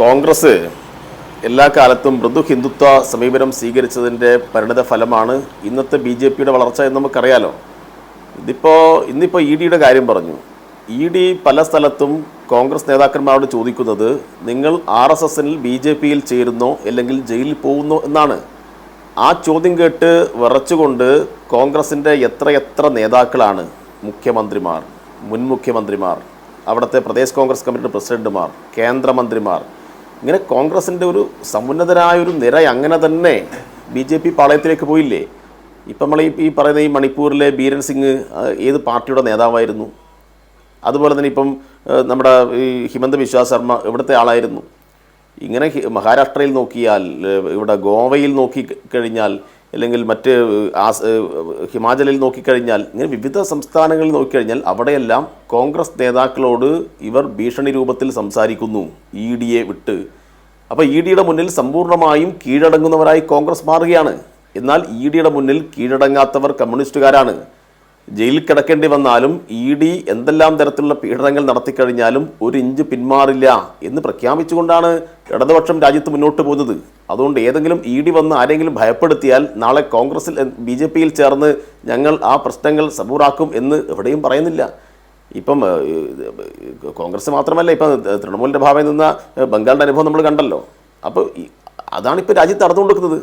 കോൺഗ്രസ് എല്ലാ കാലത്തും മൃദു ഹിന്ദുത്വ സമീപനം സ്വീകരിച്ചതിൻ്റെ പരിണിത ഫലമാണ് ഇന്നത്തെ BJPയുടെ വളർച്ച എന്ന് നമുക്കറിയാലോ. ഇന്നിപ്പോൾ EDയുടെ കാര്യം പറഞ്ഞു. ED പല സ്ഥലത്തും കോൺഗ്രസ് നേതാക്കന്മാരോട് ചോദിക്കുന്നത് നിങ്ങൾ RSSൽ BJPയിൽ ചേരുന്നോ അല്ലെങ്കിൽ ജയിലിൽ പോകുന്നോ എന്നാണ്. ആ ചോദ്യം കേട്ട് വിറച്ചുകൊണ്ട് കോൺഗ്രസിൻ്റെ എത്ര നേതാക്കളാണ്, മുഖ്യമന്ത്രിമാർ, മുൻ മുഖ്യമന്ത്രിമാർ, അവിടുത്തെ പ്രദേശ് കോൺഗ്രസ് കമ്മിറ്റിയുടെ പ്രസിഡന്റുമാർ, കേന്ദ്രമന്ത്രിമാർ, ഇങ്ങനെ കോൺഗ്രസിൻ്റെ ഒരു സമുന്നതരായൊരു നിര അങ്ങനെ തന്നെ BJP പാളയത്തിലേക്ക് പോയില്ലേ. ഇപ്പം നമ്മൾ ഈ പറയുന്ന ഈ മണിപ്പൂരിലെ ബീരൻ സിംഗ് ഏത് പാർട്ടിയുടെ നേതാവായിരുന്നു? അതുപോലെ തന്നെ ഇപ്പം നമ്മുടെ ഈ ഹിമന്ത ബിശ്വ ശർമ്മ എവിടുത്തെ ആളായിരുന്നു? ഇങ്ങനെ മഹാരാഷ്ട്രയിൽ നോക്കിയാൽ, ഇവിടെ ഗോവയിൽ നോക്കിക്കഴിഞ്ഞാൽ, അല്ലെങ്കിൽ മറ്റ് ഹിമാചലിൽ നോക്കിക്കഴിഞ്ഞാൽ, ഇങ്ങനെ വിവിധ സംസ്ഥാനങ്ങളിൽ നോക്കിക്കഴിഞ്ഞാൽ അവിടെയെല്ലാം കോൺഗ്രസ് നേതാക്കളോട് ഇവർ ഭീഷണി രൂപത്തിൽ സംസാരിക്കുന്നു, EDയെ വിട്ട്. അപ്പോൾ EDയുടെ മുന്നിൽ സമ്പൂർണ്ണമായും കീഴടങ്ങുന്നവരായി കോൺഗ്രസ് മാറുകയാണ്. എന്നാൽ EDയുടെ മുന്നിൽ കീഴടങ്ങാത്തവർ കമ്മ്യൂണിസ്റ്റുകാരാണ്. ജയിലിൽ കിടക്കേണ്ടി വന്നാലും ED എന്തെല്ലാം തരത്തിലുള്ള പീഡനങ്ങൾ നടത്തിക്കഴിഞ്ഞാലും ഒരു ഇഞ്ച് പിന്മാറില്ല എന്ന് പ്രഖ്യാപിച്ചുകൊണ്ടാണ് ഇടതുപക്ഷം രാജ്യത്ത് മുന്നോട്ട് പോകുന്നത്. അതുകൊണ്ട് ഏതെങ്കിലും ED വന്ന് ആരെങ്കിലും ഭയപ്പെടുത്തിയാൽ നാളെ കോൺഗ്രസിൽ BJPയിൽ ചേർന്ന് ഞങ്ങൾ ആ പ്രശ്നങ്ങൾ സബൂറാക്കും എന്ന് എവിടെയും പറയുന്നില്ല. ഇപ്പം കോൺഗ്രസ് മാത്രമല്ല, ഇപ്പം തൃണമൂലിൻ്റെ ഭാഗത്ത് നിന്ന ബംഗാളിൻ്റെ അനുഭവം നമ്മൾ കണ്ടല്ലോ. അപ്പോൾ അതാണിപ്പോൾ രാജ്യത്ത് നടന്നുകൊണ്ടിരിക്കുന്നത്.